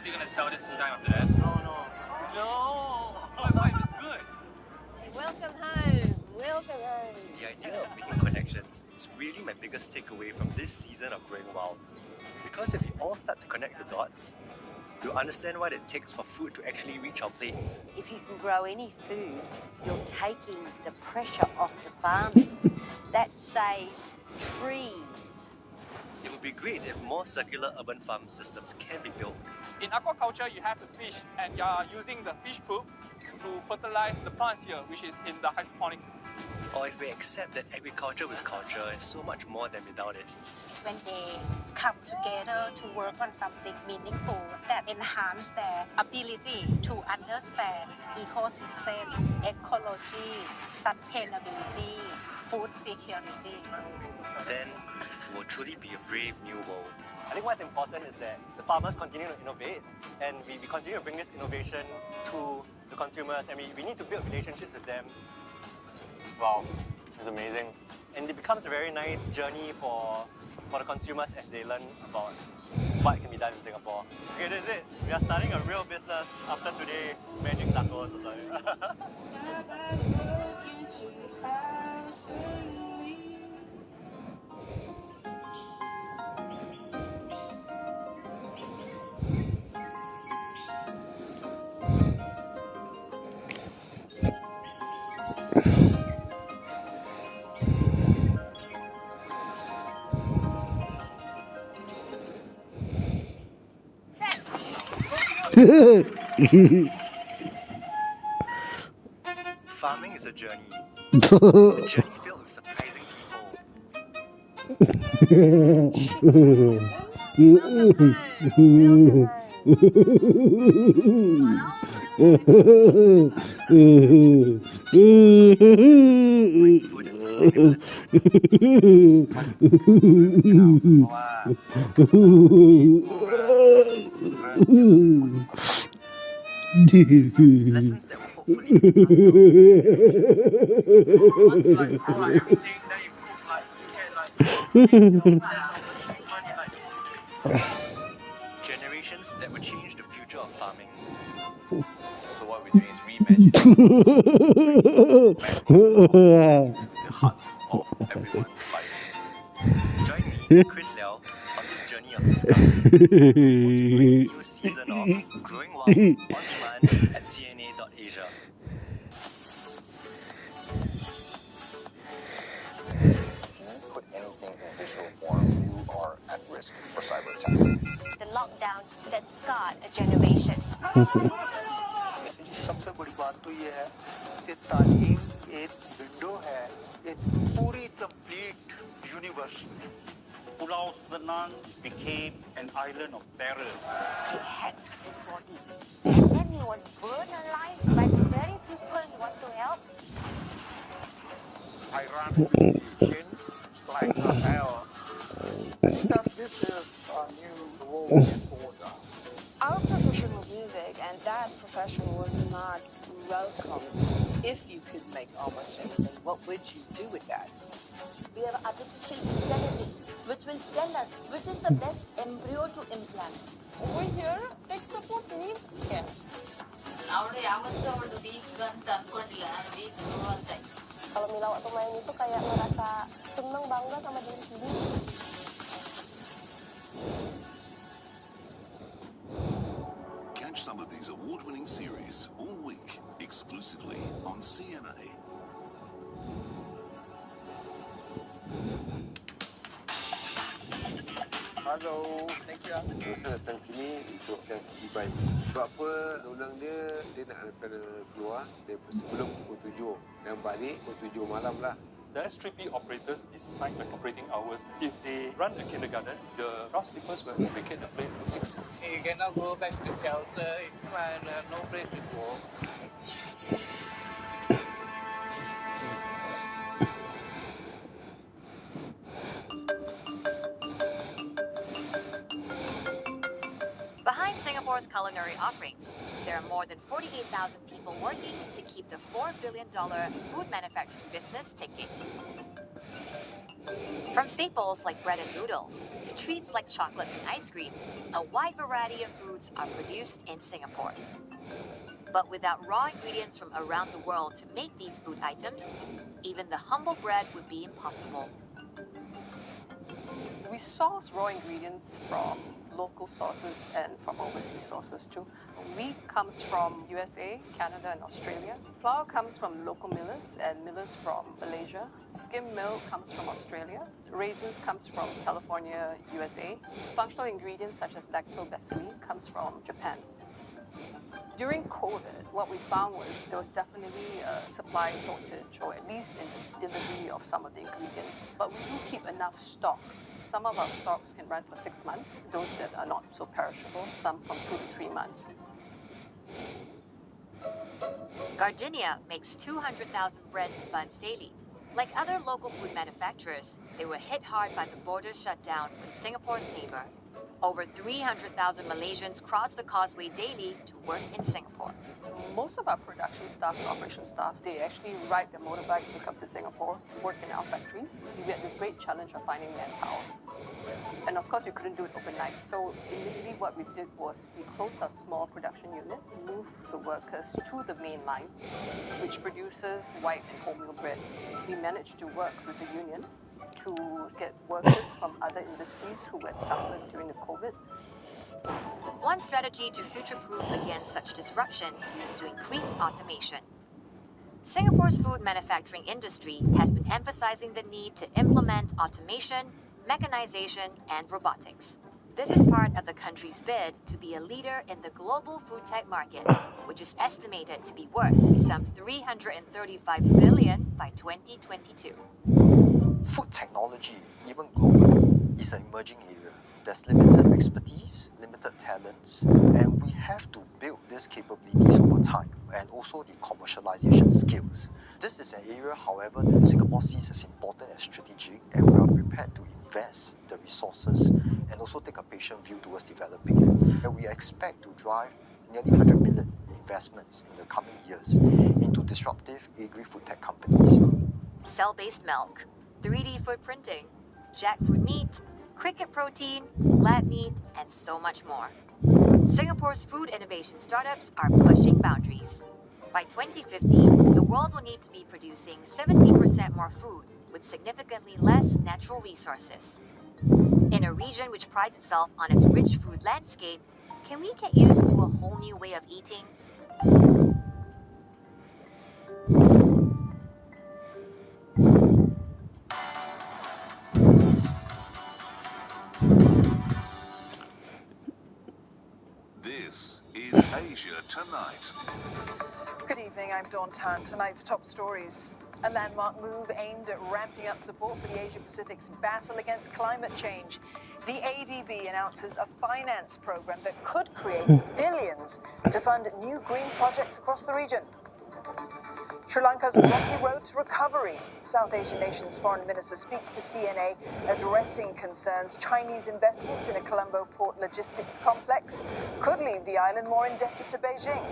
you're gonna sell this full time after that? No. Why? It's good. Welcome home. Welcome home. The idea of making connections is really my biggest takeaway from this season of Growing Wild. Because if we all start to connect the dots, we'll understand what it takes for food to actually reach our plates. If you can grow any food, you're taking the pressure off the farmers. That saves trees. It would be great if more circular urban farm systems can be built. In aquaculture, you have the fish, and you are using the fish poop to fertilize the plants here, which is in the hydroponics. Or if we accept that agriculture with culture is so much more than without it. When they come together to work on something meaningful that enhance their ability to understand ecosystem, ecology, sustainability, food security. Then it will truly be a brave new world. I think what's important is that the farmers continue to innovate and we continue to bring this innovation to the consumers and we need to build relationships with them. Wow, it's amazing. And it becomes a very nice journey for the consumers as they learn about what can be done in Singapore. Okay, this is it. We are starting a real business after today, Magic Tacos. Farming is a journey. A journey filled with surprising people. Food and sustainability. Lessons that will hopefully generations that will change the future of farming. So what we're doing is reimagining the heart of everyone's life. Join me, Chris Liao, on this journey of discovery. A new season of Growing Wild on demand at CNA.Asia. If you put anything in visual form, you are at risk for cyber attack. The lockdown that scarred a generation. सबसे बड़ी बात तो ये है कि तालीम एक window है एक पूरी complete universe Pulau Senang became an island of terror. He hacked his body. And then he was burned alive by the very people he want to help. Iran became like a hell. That this is a new world order. Our profession was music, and that profession was not welcome. If you could make almost anything, what would you do with that? We have artificial intelligence, which will tell us which is the best embryo to implant. Over here, tech support needs care. Kalau Mila waktu main itu kayak ngerasa seneng bangga sama diri sendiri. Catch some of these award-winning series all week exclusively on CNA. Hello, thank you. Saya datang sini untuk sesi baik. Sebab apa undang dia nak kena keluar daripada sebelum pukul 7 dan balik pukul 7 malam lah. The S3P operators decide the operating hours. If they run a kindergarten, the ground sleepers will vacate the place at 6. You cannot go back to shelter if no place to go. Behind Singapore's culinary offerings, there are more than 48,000 people working to keep the $4 billion food manufacturing business ticking. From staples like bread and noodles to treats like chocolates and ice cream, a wide variety of foods are produced in Singapore. But without raw ingredients from around the world to make these food items, even the humble bread would be impossible. We source raw ingredients from local sources and from overseas sources too. Wheat comes from USA, Canada, and Australia. Flour comes from local millers and millers from Malaysia. Skim milk comes from Australia. Raisins comes from California, USA. Functional ingredients such as lactobacillus comes from Japan. During COVID, what we found was there was definitely a supply shortage, or at least in the delivery of some of the ingredients. But we do keep enough stocks. Some of our stocks can run for 6 months, those that are not so perishable, some from 2 to 3 months. Gardenia makes 200,000 breads and buns daily. Like other local food manufacturers, they were hit hard by the border shutdown with Singapore's neighbor. Over 300,000 Malaysians cross the causeway daily to work in Singapore. Most of our production staff and operation staff, they actually ride their motorbikes to come to Singapore to work in our factories. We had this great challenge of finding manpower. And of course, we couldn't do it overnight. So immediately what we did was we closed our small production unit, moved the workers to the main line, which produces white and wholemeal bread. We managed to work with the union to get workers from other industries who had suffered during the COVID. One strategy to future-proof against such disruptions is to increase automation. Singapore's food manufacturing industry has been emphasizing the need to implement automation, mechanization, and robotics. This is part of the country's bid to be a leader in the global food tech market, which is estimated to be worth some $335 billion by 2022. Food technology, even globally, is an emerging area. There's limited expertise, limited talents, and we have to build these capabilities over time, and also the commercialization skills. This is an area, however, that Singapore sees as important and strategic, and we are prepared to invest the resources and also take a patient view towards developing it. And we expect to drive nearly 100 million investments in the coming years into disruptive agri-food tech companies. Cell-based milk, 3D food printing, jackfruit meat, cricket protein, lab meat, and so much more. Singapore's food innovation startups are pushing boundaries. By 2050, the world will need to be producing 70% more food with significantly less natural resources. In a region which prides itself on its rich food landscape, can we get used to a whole new way of eating? This is Asia Tonight. Good evening, I'm Dawn Tan. Tonight's top stories. A landmark move aimed at ramping up support for the Asia-Pacific's battle against climate change. The ADB announces a finance program that could create billions to fund new green projects across the region. Sri Lanka's rocky road to recovery. South Asian nation's foreign minister speaks to CNA, addressing concerns Chinese investments in a Colombo port logistics complex could leave the island more indebted to Beijing.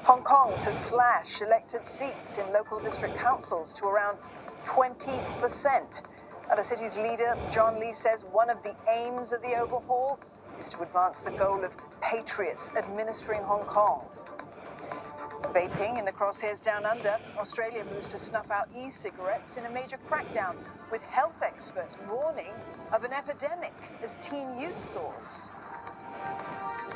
Hong Kong to slash elected seats in local district councils to around 20%. And the city's leader, John Lee, says one of the aims of the overhaul is to advance the goal of patriots administering Hong Kong. Vaping in the crosshairs down under, Australia moves to snuff out e-cigarettes in a major crackdown, with health experts warning of an epidemic as teen use soars.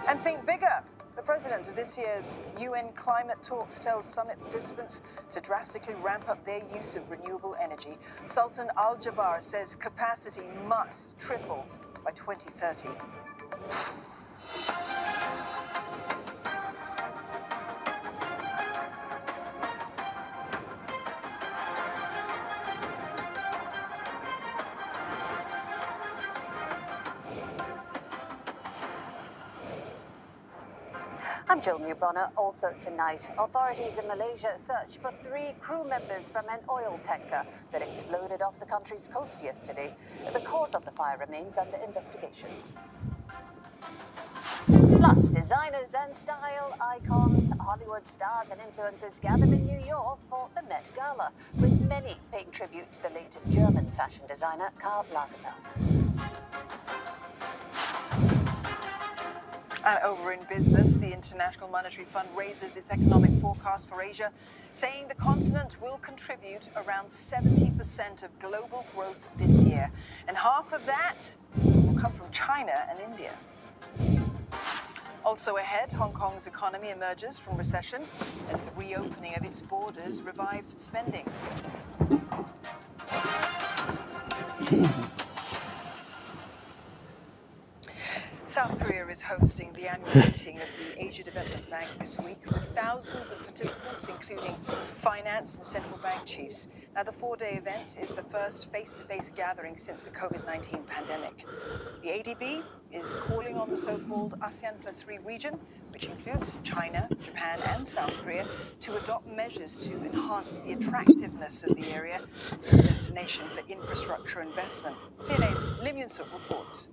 And think bigger. The president of this year's UN climate talks tells summit participants to drastically ramp up their use of renewable energy. Sultan Al Jaber says capacity must triple by 2030. I'm Jill Newbronner. Also tonight, authorities in Malaysia search for 3 crew members from an oil tanker that exploded off the country's coast yesterday. The cause of the fire remains under investigation. Plus, designers and style icons, Hollywood stars and influencers gather in New York for the Met Gala, with many paying tribute to the late German fashion designer Karl Lagerfeld. And over in business, the International Monetary Fund raises its economic forecast for Asia, saying the continent will contribute around 70% of global growth this year. And half of that will come from China and India. Also ahead, Hong Kong's economy emerges from recession as the reopening of its borders revives spending. South Korea is hosting the annual meeting of the Asia Development Bank this week with thousands of participants, including finance and central bank chiefs. Now, the four-day event is the first face-to-face gathering since the COVID-19 pandemic. The ADB is calling on the so-called ASEAN Plus 3 region, which includes China, Japan, and South Korea, to adopt measures to enhance the attractiveness of the area as a destination for infrastructure investment. CNA's Lim Yun-suk reports.